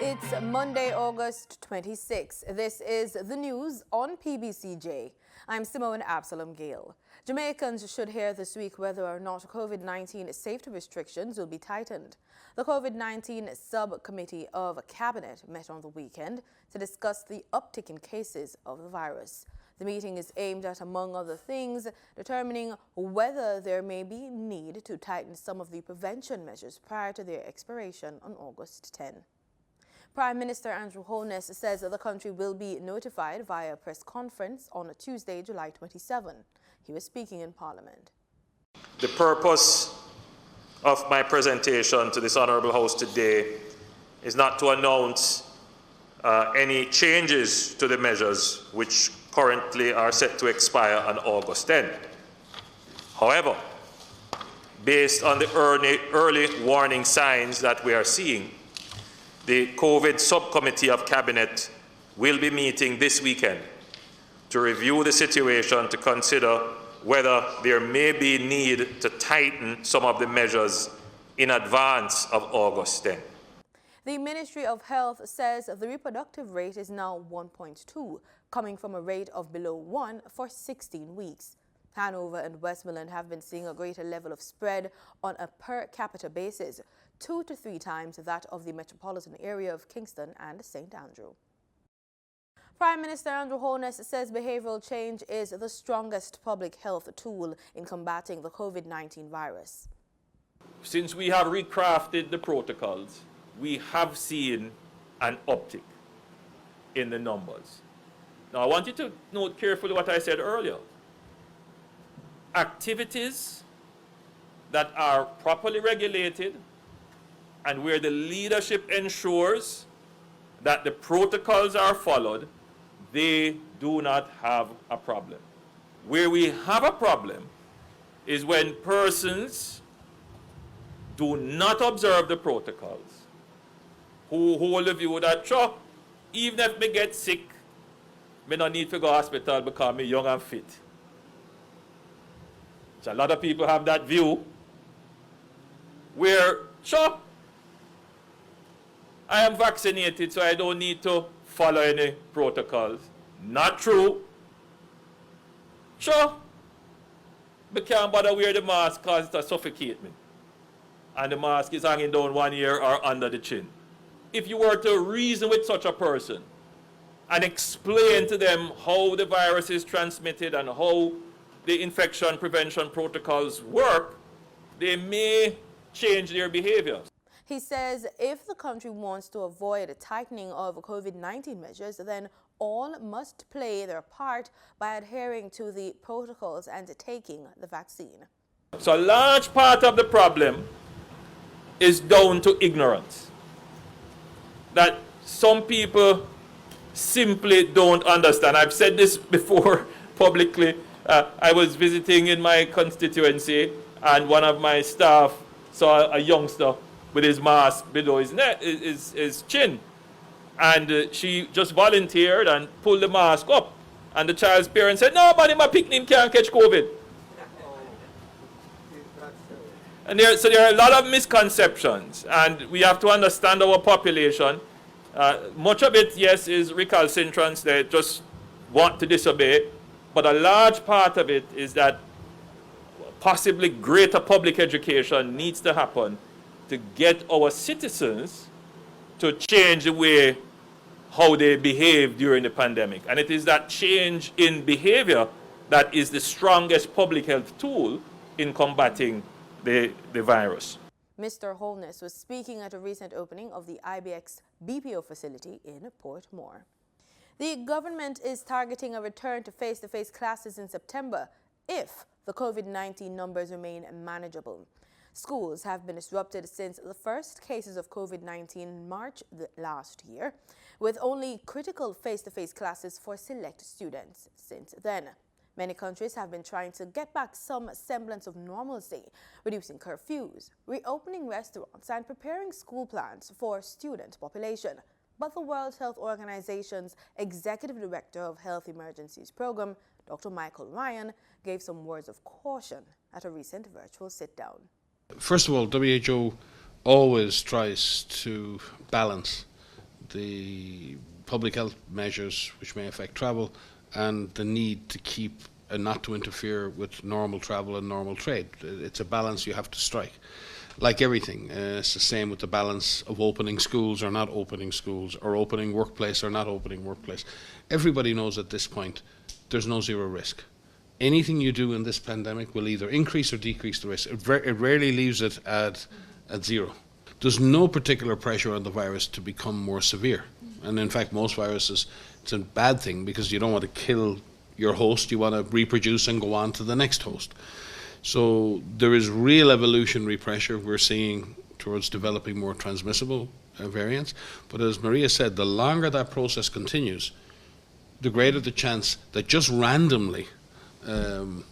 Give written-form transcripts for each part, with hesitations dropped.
It's Monday, August 26. This is the news on PBCJ. I'm Simone Absalom Gale. Jamaicans should hear this week whether or not COVID-19 safety restrictions will be tightened. The COVID-19 subcommittee of Cabinet met on the weekend to discuss the uptick in cases of the virus. The meeting is aimed at, among other things, determining whether there may be need to tighten some of the prevention measures prior to their expiration on August 10. Prime Minister Andrew Holness says the country will be notified via press conference on Tuesday, July 27. He was speaking in Parliament. The purpose of my presentation to this Honourable House today is not to announce any changes to the measures which currently are set to expire on August 10. However, based on the early warning signs that we are seeing, the COVID subcommittee of Cabinet will be meeting this weekend to review the situation to consider whether there may be need to tighten some of the measures in advance of August 10. The Ministry of Health says the reproductive rate is now 1.2, coming from a rate of below 1 for 16 weeks. Hanover and Westmoreland have been seeing a greater level of spread on a per capita basis, 2 to 3 times that of the metropolitan area of Kingston and St. Andrew. Prime Minister Andrew Holness says behavioral change is the strongest public health tool in combating the COVID-19 virus. Since we have recrafted the protocols, we have seen an uptick in the numbers. Now, I want you to note carefully what I said earlier. Activities that are properly regulated and where the leadership ensures that the protocols are followed, they do not have a problem. Where we have a problem is when persons do not observe the protocols, who hold the view that, sure, even if me get sick, me no need to go to hospital because me young and fit. So a lot of people have that view where, sure, I am vaccinated, so I don't need to follow any protocols. Not true. Sure, I can't bother wear the mask because it suffocate me. And the mask is hanging down one ear or under the chin. If you were to reason with such a person and explain to them how the virus is transmitted and how the infection prevention protocols work, they may change their behavior. He says if the country wants to avoid a tightening of COVID-19 measures, then all must play their part by adhering to the protocols and taking the vaccine. So a large part of the problem is down to ignorance. That some people simply don't understand. I've said this before publicly. I was visiting in my constituency and one of my staff saw a youngster with his mask below his neck, his chin. And she just volunteered and pulled the mask up. And the child's parents said, nobody in my picnic can't catch COVID. And so there are a lot of misconceptions. And we have to understand our population. Much of it, yes, is recalcitrance. They just want to disobey. But a large part of it is that possibly greater public education needs to happen to get our citizens to change the way how they behave during the pandemic. And it is that change in behavior that is the strongest public health tool in combating the virus. Mr. Holness was speaking at a recent opening of the IBX BPO facility in Portmore. The government is targeting a return to face-to-face classes in September if the COVID-19 numbers remain manageable. Schools have been disrupted since the first cases of COVID-19 in March last year, with only critical face-to-face classes for select students since then. Many countries have been trying to get back some semblance of normalcy, reducing curfews, reopening restaurants, and preparing school plans for student population. But the World Health Organization's Executive Director of Health Emergencies Program, Dr. Michael Ryan, gave some words of caution at a recent virtual sit-down. First of all, WHO always tries to balance the public health measures which may affect travel, and the need to keep and not to interfere with normal travel and normal trade. It's a balance you have to strike. Like everything, it's the same with the balance of opening schools or not opening schools, or opening workplace or not opening workplace. Everybody knows at this point there's no zero risk. Anything you do in this pandemic will either increase or decrease the risk. It rarely leaves it at zero. There's no particular pressure on the virus to become more severe. And in fact, most viruses, it's a bad thing because you don't want to kill your host, you want to reproduce and go on to the next host. So there is real evolutionary pressure we're seeing towards developing more transmissible variants. But as Maria said, the longer that process continues, the greater the chance that just randomly the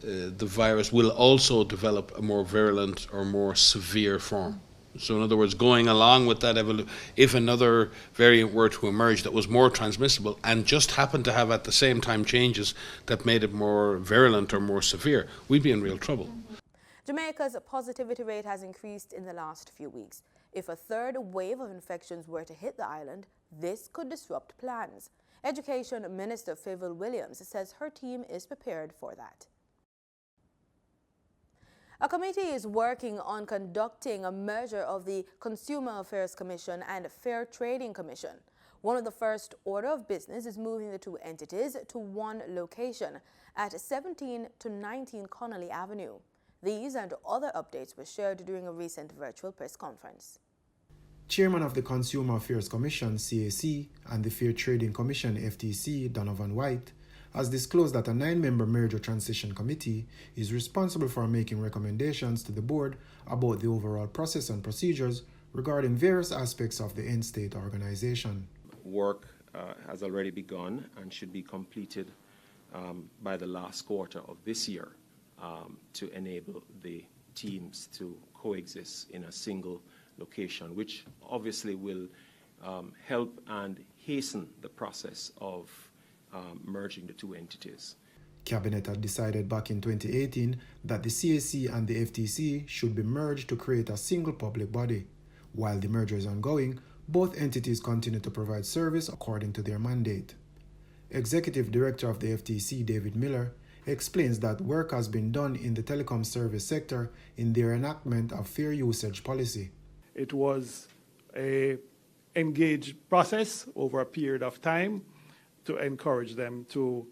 virus will also develop a more virulent or more severe form. So in other words, going along with that evolution, if another variant were to emerge that was more transmissible and just happened to have at the same time changes that made it more virulent or more severe, we'd be in real trouble. Jamaica's positivity rate has increased in the last few weeks. If a third wave of infections were to hit the island, this could disrupt plans. Education Minister Favour Williams says her team is prepared for that. A committee is working on conducting a merger of the Consumer Affairs Commission and Fair Trading Commission. One of the first order of business is moving the two entities to one location at 17 to 19 Connolly Avenue. These and other updates were shared during a recent virtual press conference. Chairman of the Consumer Affairs Commission, CAC, and the Fair Trading Commission, FTC, Donovan White, has disclosed that a 9-member merger transition committee is responsible for making recommendations to the board about the overall process and procedures regarding various aspects of the end-state organization. Work has already begun and should be completed by the last quarter of this year to enable the teams to coexist in a single location, which obviously will help and hasten the process of merging the two entities. Cabinet had decided back in 2018 that the CAC and the FTC should be merged to create a single public body. While the merger is ongoing, both entities continue to provide service according to their mandate. Executive Director of the FTC, David Miller, explains that work has been done in the telecom service sector in their enactment of fair usage policy. It was an engaged process over a period of time to encourage them to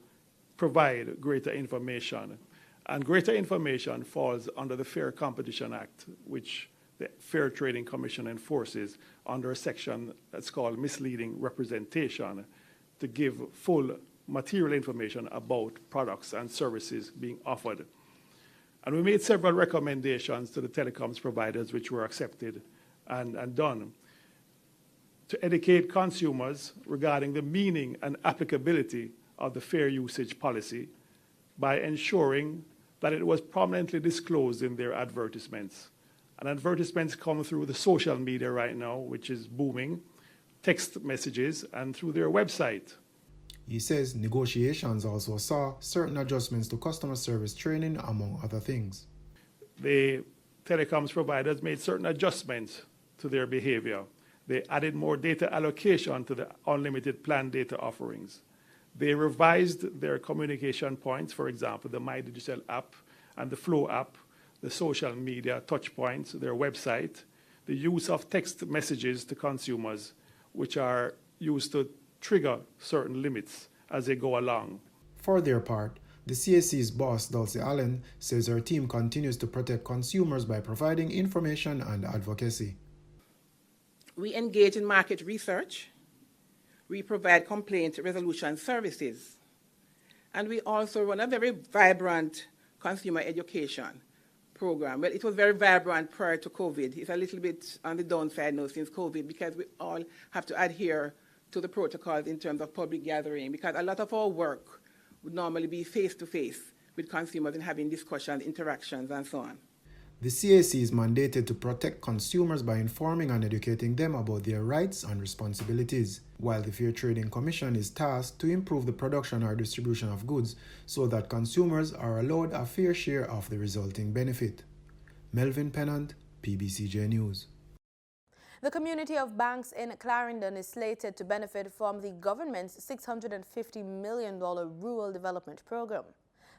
provide greater information. And greater information falls under the Fair Competition Act, which the Fair Trading Commission enforces under a section that's called misleading representation, to give full material information about products and services being offered. And we made several recommendations to the telecoms providers which were accepted and done to educate consumers regarding the meaning and applicability of the fair usage policy by ensuring that it was prominently disclosed in their advertisements. And advertisements come through the social media right now, which is booming, text messages, and through their website. He says negotiations also saw certain adjustments to customer service training, among other things. The telecoms providers made certain adjustments to their behavior. They added more data allocation to the unlimited plan data offerings. They revised their communication points, for example, the My Digital app and the Flow app, the social media touch points, their website, the use of text messages to consumers, which are used to trigger certain limits as they go along. For their part, the CAC's boss, Dulcie Allen, says her team continues to protect consumers by providing information and advocacy. We engage in market research. We provide complaint resolution services. And we also run a very vibrant consumer education program. Well, it was very vibrant prior to COVID. It's a little bit on the downside now since COVID, because we all have to adhere to the protocols in terms of public gathering, because a lot of our work would normally be face-to-face with consumers and having discussions, interactions, and so on. The CAC is mandated to protect consumers by informing and educating them about their rights and responsibilities, while the Fair Trading Commission is tasked to improve the production or distribution of goods so that consumers are allowed a fair share of the resulting benefit. Melvin Pennant, PBCJ News. The community of banks in Clarendon is slated to benefit from the government's $650 million rural development program.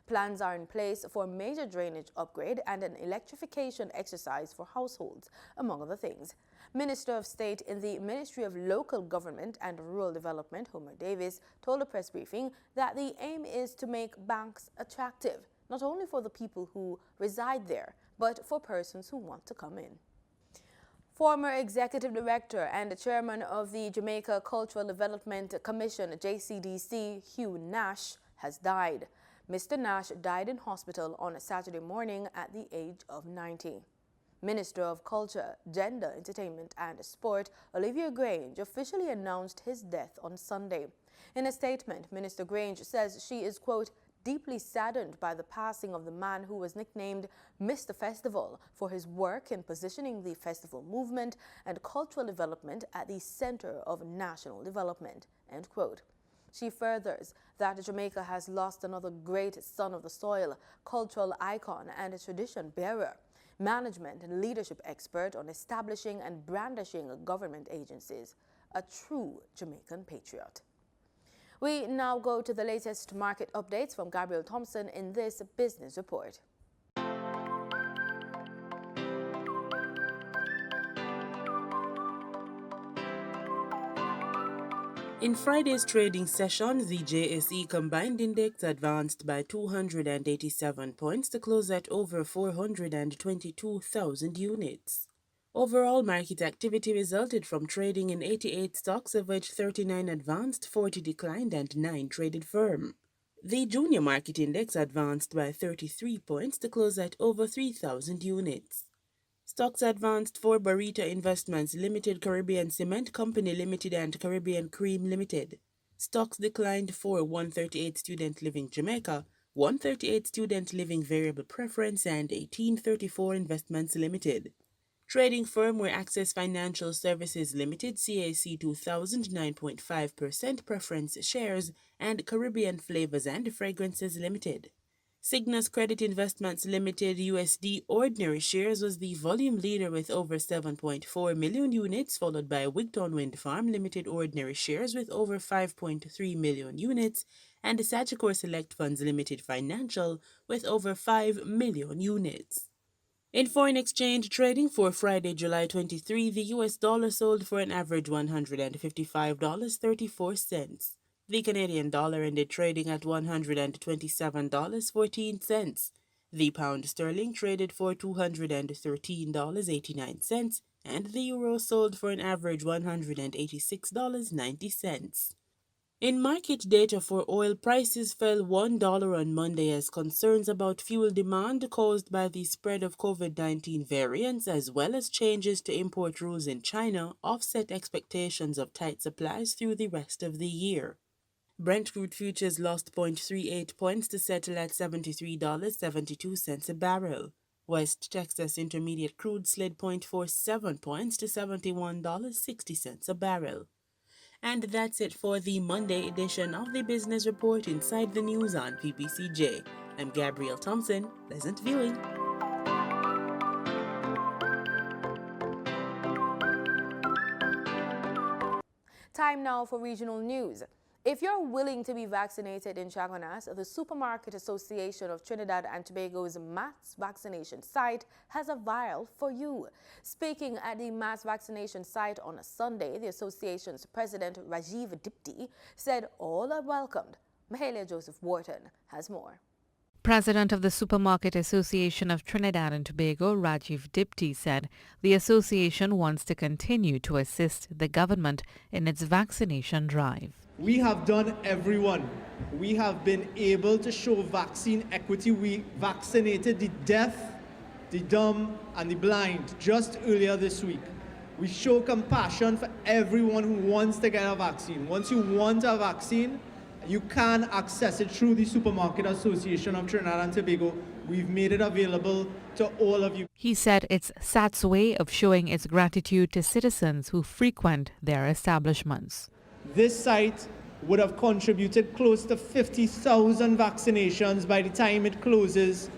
Plans are in place for a major drainage upgrade and an electrification exercise for households, among other things. Minister of State in the Ministry of Local Government and Rural Development, Homer Davis, told a press briefing that the aim is to make banks attractive, not only for the people who reside there, but for persons who want to come in. Former Executive Director and Chairman of the Jamaica Cultural Development Commission, JCDC, Hugh Nash, has died. Mr. Nash died in hospital on a Saturday morning at the age of 90. Minister of Culture, Gender, Entertainment and Sport, Olivia Grange, officially announced his death on Sunday. In a statement, Minister Grange says she is, quote, deeply saddened by the passing of the man who was nicknamed Mr. Festival for his work in positioning the festival movement and cultural development at the center of national development, end quote. She furthers that Jamaica has lost another great son of the soil, cultural icon and a tradition bearer, management and leadership expert on establishing and brandishing government agencies, a true Jamaican patriot. We now go to the latest market updates from Gabriel Thompson in this business report. In Friday's trading session, the JSE Combined Index advanced by 287 points to close at over 422,000 units. Overall market activity resulted from trading in 88 stocks, of which 39 advanced, 40 declined, and 9 traded firm. The Junior Market Index advanced by 33 points to close at over 3,000 units. Stocks advanced for Barita Investments Limited, Caribbean Cement Company Limited, and Caribbean Cream Limited. Stocks declined for 138 Student Living Jamaica, 138 Student Living Variable Preference, and 1834 Investments Limited. Trading firm were Access Financial Services Limited, CAC 2000 9.5% preference shares, and Caribbean Flavors and Fragrances Limited. Cygnus Credit Investments Limited USD ordinary shares was the volume leader with over 7.4 million units, followed by Wigton Wind Farm Limited ordinary shares with over 5.3 million units, and Sagicor Select Funds Limited Financial with over 5 million units. In foreign exchange trading for Friday, July 23, the US dollar sold for an average $155.34. The Canadian dollar ended trading at $127.14. The pound sterling traded for $213.89, and the euro sold for an average $186.90. In market data for oil, prices fell $1 on Monday as concerns about fuel demand caused by the spread of COVID-19 variants as well as changes to import rules in China offset expectations of tight supplies through the rest of the year. Brent crude futures lost 0.38 points to settle at $73.72 a barrel. West Texas Intermediate crude slid 0.47 points to $71.60 a barrel. And that's it for the Monday edition of the Business Report Inside the News on PBCJ. I'm Gabrielle Thompson. Pleasant viewing. Time now for regional news. If you're willing to be vaccinated in Chaguanas, the Supermarket Association of Trinidad and Tobago's mass vaccination site has a vial for you. Speaking at the mass vaccination site on a Sunday, the association's president, Rajiv Dipti, said all are welcomed. Mahalia Joseph Wharton has more. President of the Supermarket Association of Trinidad and Tobago, Rajiv Dipti, said the association wants to continue to assist the government in its vaccination drive. We have done everyone. We have been able to show vaccine equity. We vaccinated the deaf, the dumb, and the blind just earlier this week. We show compassion for everyone who wants to get a vaccine. Once you want a vaccine, you can access it through the Supermarket Association of Trinidad and Tobago. We've made it available to all of you. He said it's SATT's way of showing its gratitude to citizens who frequent their establishments. This site would have contributed close to 50,000 vaccinations by the time it closes.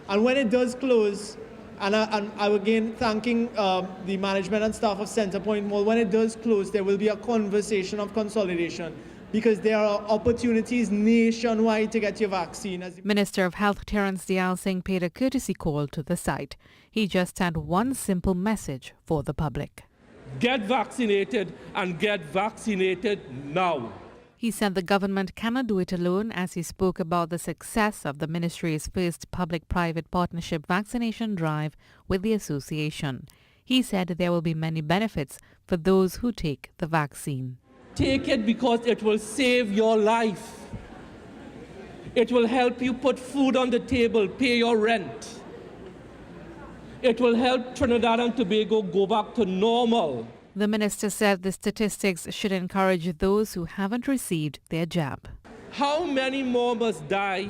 And when it does close, And I again thanking the management and staff of Centerpoint Mall. When it does close, there will be a conversation of consolidation because there are opportunities nationwide to get your vaccine. Minister of Health Terence Dial Singh paid a courtesy call to the site. He just had one simple message for the public. Get vaccinated and get vaccinated now. He said the government cannot do it alone as he spoke about the success of the ministry's first public-private partnership vaccination drive with the association. He said there will be many benefits for those who take the vaccine. Take it because it will save your life. It will help you put food on the table, pay your rent. It will help Trinidad and Tobago go back to normal. The minister said the statistics should encourage those who haven't received their jab. How many more must die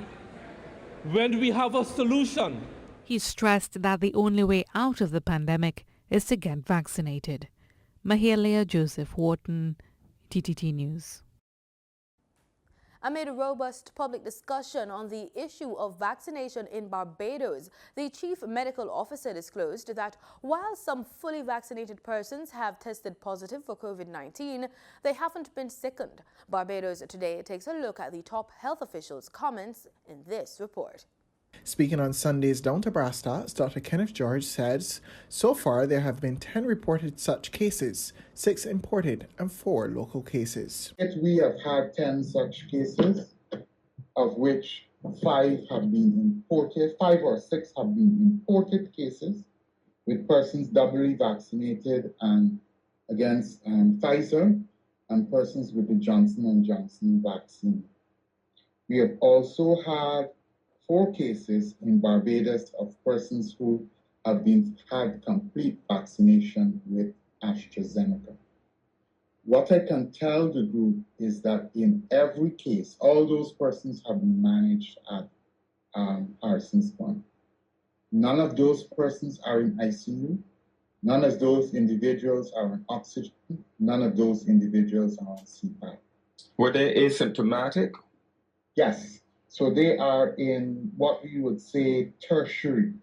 when we have a solution? He stressed that the only way out of the pandemic is to get vaccinated. Mahalia Joseph Wharton, TTT News. Amid a robust public discussion on the issue of vaccination in Barbados, the chief medical officer disclosed that while some fully vaccinated persons have tested positive for COVID-19, they haven't been sickened. Barbados Today takes a look at the top health officials' comments in this report. Speaking on Sunday's Down to Brass Stats, Dr. Kenneth George says, so far there have been 10 reported such cases, 6 imported and 4 local cases. We have had 10 such cases, of which 5 have been imported, 5 or 6 have been imported cases with persons doubly vaccinated and against Pfizer and persons with the Johnson & Johnson vaccine. We have also had 4 cases in Barbados of persons who have had complete vaccination with AstraZeneca. What I can tell the group is that in every case, all those persons have been managed at Harrison's Point. None of those persons are in ICU. None of those individuals are on oxygen. None of those individuals are on CPAP. Were they asymptomatic? Yes. So they are in what we would say tertiary.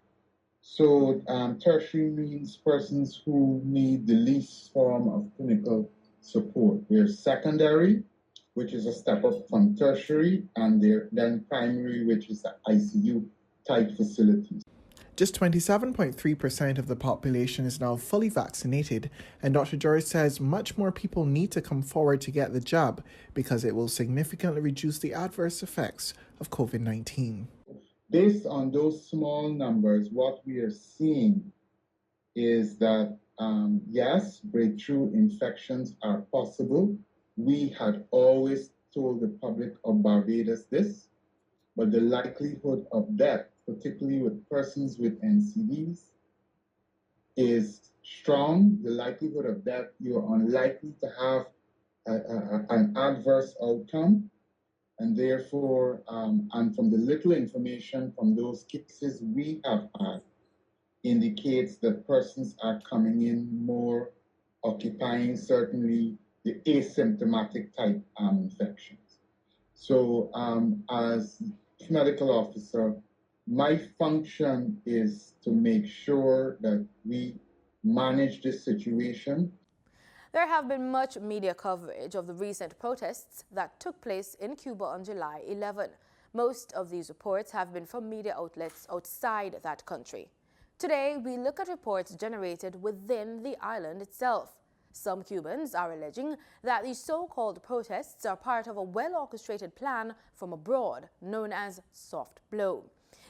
So tertiary means persons who need the least form of clinical support. There's secondary, which is a step up from tertiary, and then primary, which is the ICU type facilities. Just 27.3% of the population is now fully vaccinated, and Dr. George says much more people need to come forward to get the jab because it will significantly reduce the adverse effects of COVID-19. Based on those small numbers, what we are seeing is that, yes, breakthrough infections are possible. We had always told the public of Barbados this, but the likelihood of death, particularly with persons with NCDs, is strong. The likelihood of death, you're unlikely to have an adverse outcome. And therefore, and from the little information from those cases we have had, indicates that persons are coming in more occupying certainly the asymptomatic type infections. So as medical officer, my function is to make sure that we manage this situation. There have been much media coverage of the recent protests that took place in Cuba on July 11. Most of these reports have been from media outlets outside that country. Today, we look at reports generated within the island itself. Some Cubans are alleging that the so-called protests are part of a well-orchestrated plan from abroad known as soft blow,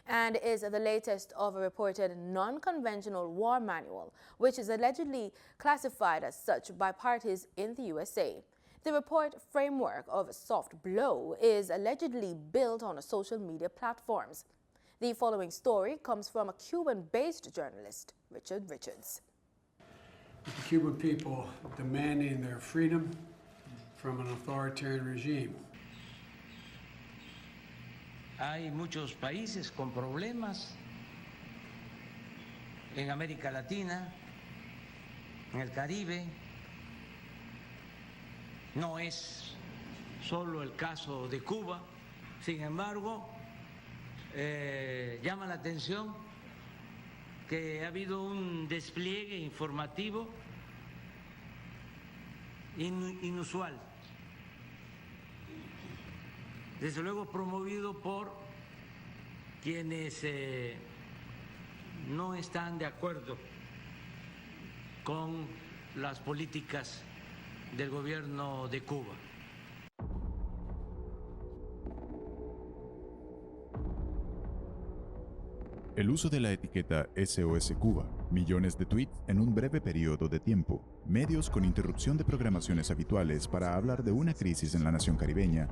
and is the latest of a reported non-conventional war manual, which is allegedly classified as such by parties in the USA. The report framework of soft blow is allegedly built on social media platforms. The following story comes from a Cuban-based journalist, Richard Richards. The Cuban people demanding their freedom from an authoritarian regime. Hay muchos países con problemas en América Latina, en el Caribe. No es solo el caso de Cuba. Sin embargo, llama la atención que ha habido un despliegue informativo inusual, desde luego promovido por quienes no están de acuerdo con las políticas del gobierno de Cuba. El uso de la etiqueta SOS Cuba, millones de tweets en un breve periodo de tiempo, medios con interrupción de programaciones habituales para hablar de una crisis en la nación caribeña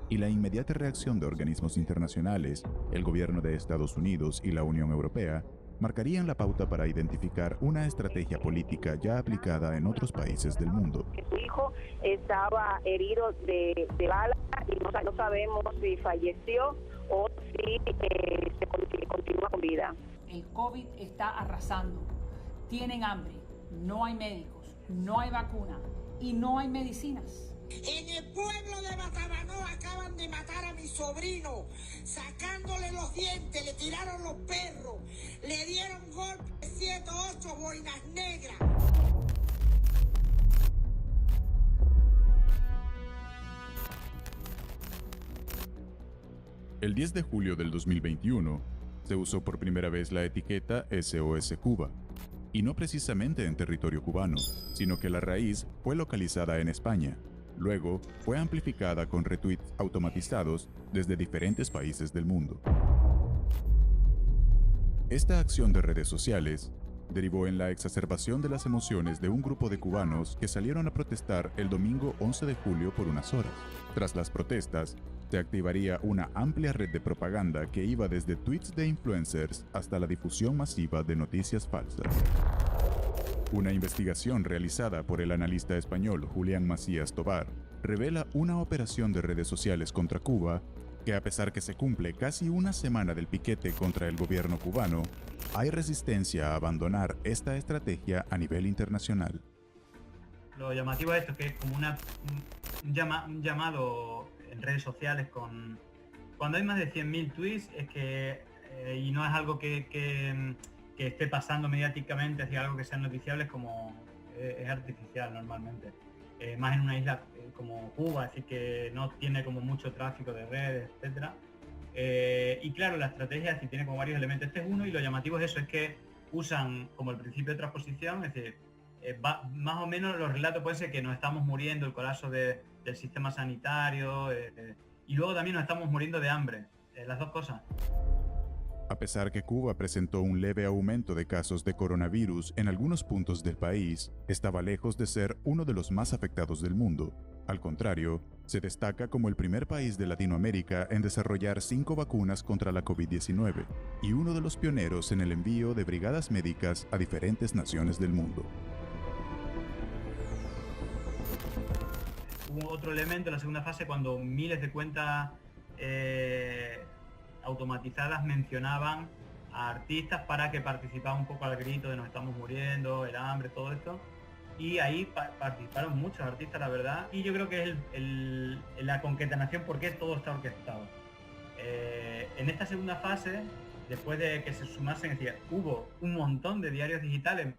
y la inmediata reacción de organismos internacionales, el gobierno de Estados Unidos y la Unión Europea, marcarían la pauta para identificar una estrategia política ya aplicada en otros países del mundo. Su hijo estaba herido de bala y no sabemos si falleció o si se continúa con vida. El COVID está arrasando. Tienen hambre, no hay médicos, no hay vacuna y no hay medicinas. En el pueblo de Batabanó acaban de matar a mi sobrino, sacándole los dientes, le tiraron los perros, le dieron golpes 7 o 8 boinas negras. El 10 de julio del 2021 se usó por primera vez la etiqueta SOS Cuba, y no precisamente en territorio cubano, sino que la raíz fue localizada en España. Luego, fue amplificada con retweets automatizados desde diferentes países del mundo. Esta acción de redes sociales derivó en la exacerbación de las emociones de un grupo de cubanos que salieron a protestar el domingo 11 de julio por unas horas. Tras las protestas, se activaría una amplia red de propaganda que iba desde tweets de influencers hasta la difusión masiva de noticias falsas. Una investigación realizada por el analista español Julián Macías Tobar revela una operación de redes sociales contra Cuba que, a pesar que se cumple casi una semana del piquete contra el gobierno cubano, hay resistencia a abandonar esta estrategia a nivel internacional. Lo llamativo de esto es que es como un llamado en redes sociales cuando hay más de 100.000 tweets, es que y no es algo que esté pasando mediáticamente hacia algo que sea noticiable, como es artificial normalmente. Más en una isla como Cuba, así que no tiene como mucho tráfico de redes, etcétera. Y claro, la estrategia sí tiene como varios elementos. Este es uno, y lo llamativo es eso, es que usan como el principio de transposición, es decir, más o menos los relatos pueden ser que nos estamos muriendo, el colapso del sistema sanitario, y luego también nos estamos muriendo de hambre, las dos cosas. A pesar que Cuba presentó un leve aumento de casos de coronavirus en algunos puntos del país, estaba lejos de ser uno de los más afectados del mundo. Al contrario, se destaca como el primer país de Latinoamérica en desarrollar 5 vacunas contra la COVID-19 y uno de los pioneros en el envío de brigadas médicas a diferentes naciones del mundo. Hubo otro elemento en la segunda fase cuando miles de cuentas automatizadas mencionaban a artistas para que participaban un poco al grito de nos estamos muriendo, el hambre, todo esto. Y ahí participaron muchos artistas, la verdad. Y yo creo que es la concatenación porque todo está orquestado. En esta segunda fase, después de que se sumasen, es decir, hubo un montón de diarios digitales,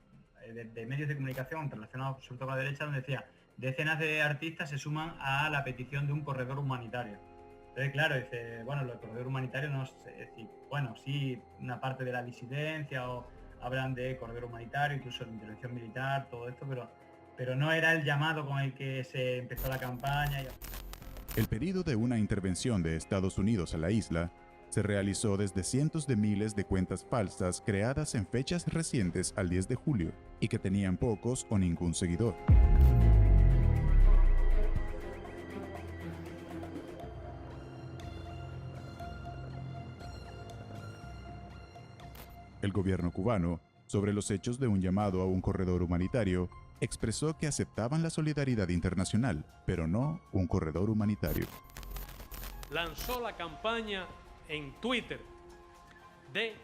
de medios de comunicación relacionados sobre todo con la derecha, donde decía, decenas de artistas se suman a la petición de un corredor humanitario. Entonces, claro, dice, bueno, lo del corredor humanitario no sé, es decir, bueno, sí, una parte de la disidencia, o hablan de corredor humanitario, incluso de intervención militar, todo esto, pero no era el llamado con el que se empezó la campaña. El pedido de una intervención de Estados Unidos a la isla se realizó desde cientos de miles de cuentas falsas creadas en fechas recientes al 10 de julio y que tenían pocos o ningún seguidor. El gobierno cubano, sobre los hechos de un llamado a un corredor humanitario, expresó que aceptaban la solidaridad internacional, pero no un corredor humanitario. Lanzó la campaña en Twitter de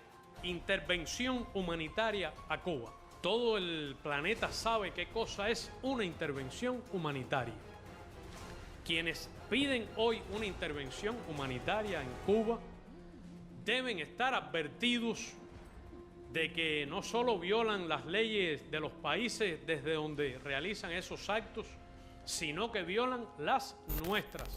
intervención humanitaria a Cuba. Todo el planeta sabe qué cosa es una intervención humanitaria. Quienes piden hoy una intervención humanitaria en Cuba deben estar advertidos de que no solo violan las leyes de los países desde donde realizan esos actos, sino que violan las nuestras.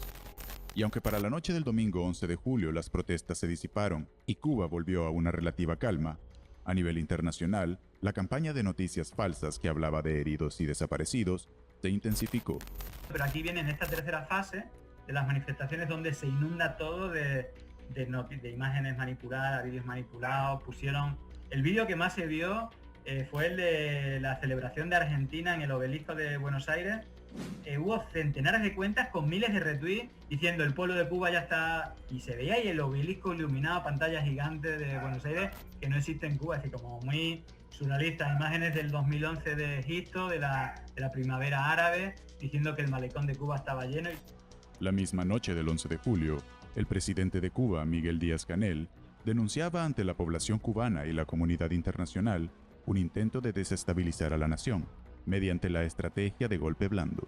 Y aunque para la noche del domingo 11 de julio las protestas se disiparon y Cuba volvió a una relativa calma, a nivel internacional, la campaña de noticias falsas que hablaba de heridos y desaparecidos se intensificó. Pero aquí viene en esta tercera fase de las manifestaciones donde se inunda todo de imágenes manipuladas, vídeos manipulados. Pusieron el vídeo que más se vio fue el de la celebración de Argentina en el obelisco de Buenos Aires. Hubo centenares de cuentas con miles de retweets diciendo el pueblo de Cuba ya está, y se veía ahí el obelisco iluminado, pantalla gigante de Buenos Aires que no existe en Cuba, así como muy surrealistas, imágenes del 2011 de Egipto, de la primavera árabe, diciendo que el malecón de Cuba estaba lleno. La misma noche del 11 de julio, el presidente de Cuba, Miguel Díaz-Canel, denunciaba ante la población cubana y la comunidad internacional un intento de desestabilizar a la nación mediante la estrategia de golpe blando.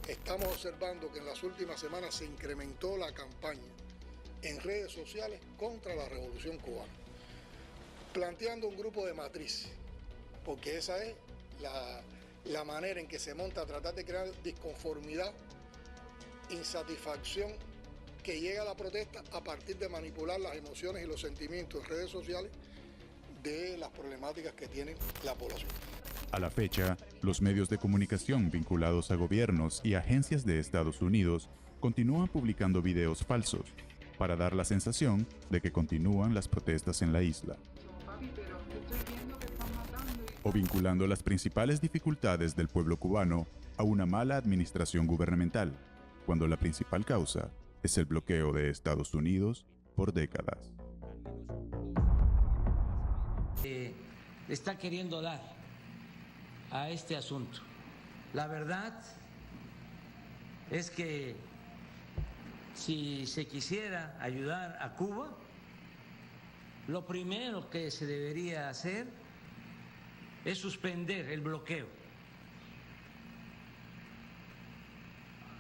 Estamos observando que en las últimas semanas se incrementó la campaña en redes sociales contra la revolución cubana, planteando un grupo de matriz, porque esa es la manera en que se monta a tratar de crear disconformidad, insatisfacción, que llega a la protesta a partir de manipular las emociones y los sentimientos en redes sociales de las problemáticas que tiene la población. A la fecha, los medios de comunicación vinculados a gobiernos y agencias de Estados Unidos continúan publicando videos falsos para dar la sensación de que continúan las protestas en la isla, o vinculando las principales dificultades del pueblo cubano a una mala administración gubernamental, cuando la principal causa es el bloqueo de Estados Unidos por décadas. Está queriendo dar a este asunto. La verdad es que si se quisiera ayudar a Cuba, lo primero que se debería hacer es suspender el bloqueo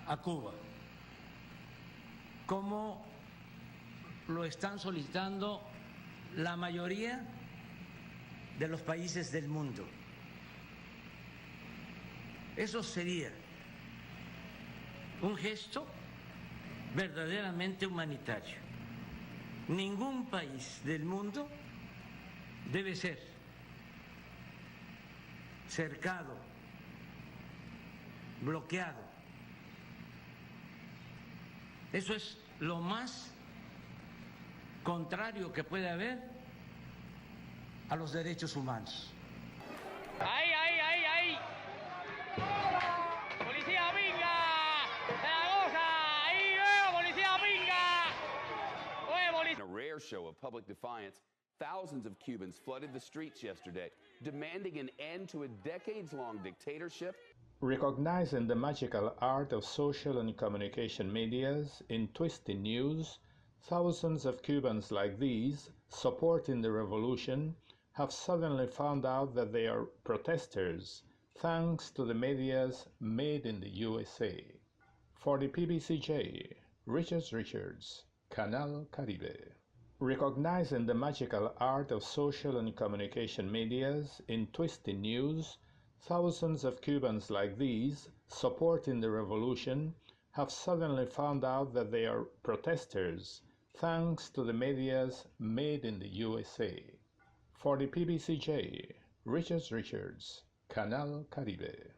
a Cuba, como lo están solicitando la mayoría de los países del mundo. Eso sería un gesto verdaderamente humanitario. Ningún país del mundo debe ser cercado, bloqueado. Eso es lo más contrario que puede haber a los derechos humanos. ¡Ahí, ahí, ahí, ahí! ¡Policía, venga! ¡Zaragoza! ¡Ahí veo, policía, venga! ¡Oye, policía! In a rare show of public defiance, thousands of Cubans flooded the streets yesterday, demanding an end to a decades-long dictatorship. Recognizing the magical art of social and communication medias in twisting news, thousands of Cubans like these, supporting the revolution, have suddenly found out that they are protesters, thanks to the medias made in the USA. For the PBCJ, Richards, Canal Caribe. Recognizing the magical art of social and communication medias in twisting news, thousands of Cubans like these, supporting the revolution, have suddenly found out that they are protesters, thanks to the medias made in the USA. For the PBCJ, Richards, Canal Caribe.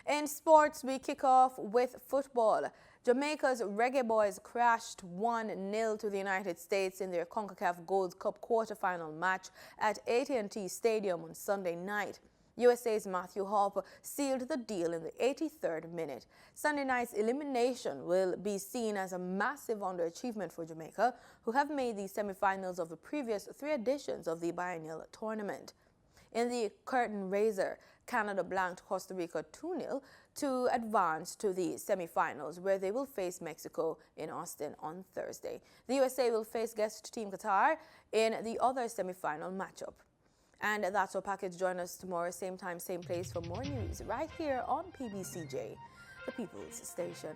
In sports, we kick off with football. Jamaica's Reggae Boys crashed 1-0 to the United States in their CONCACAF Gold Cup quarterfinal match at AT&T Stadium on Sunday night. USA's Matthew Harper sealed the deal in the 83rd minute. Sunday night's elimination will be seen as a massive underachievement for Jamaica, who have made the semifinals of the previous 3 editions of the biennial tournament. In the curtain raiser, Canada blanked Costa Rica 2-0 to advance to the semifinals, where they will face Mexico in Austin on Thursday. The USA will face guest team Qatar in the other semifinal matchup. And that's our package. Join us tomorrow, same time, same place for more news right here on PBCJ, the People's Station.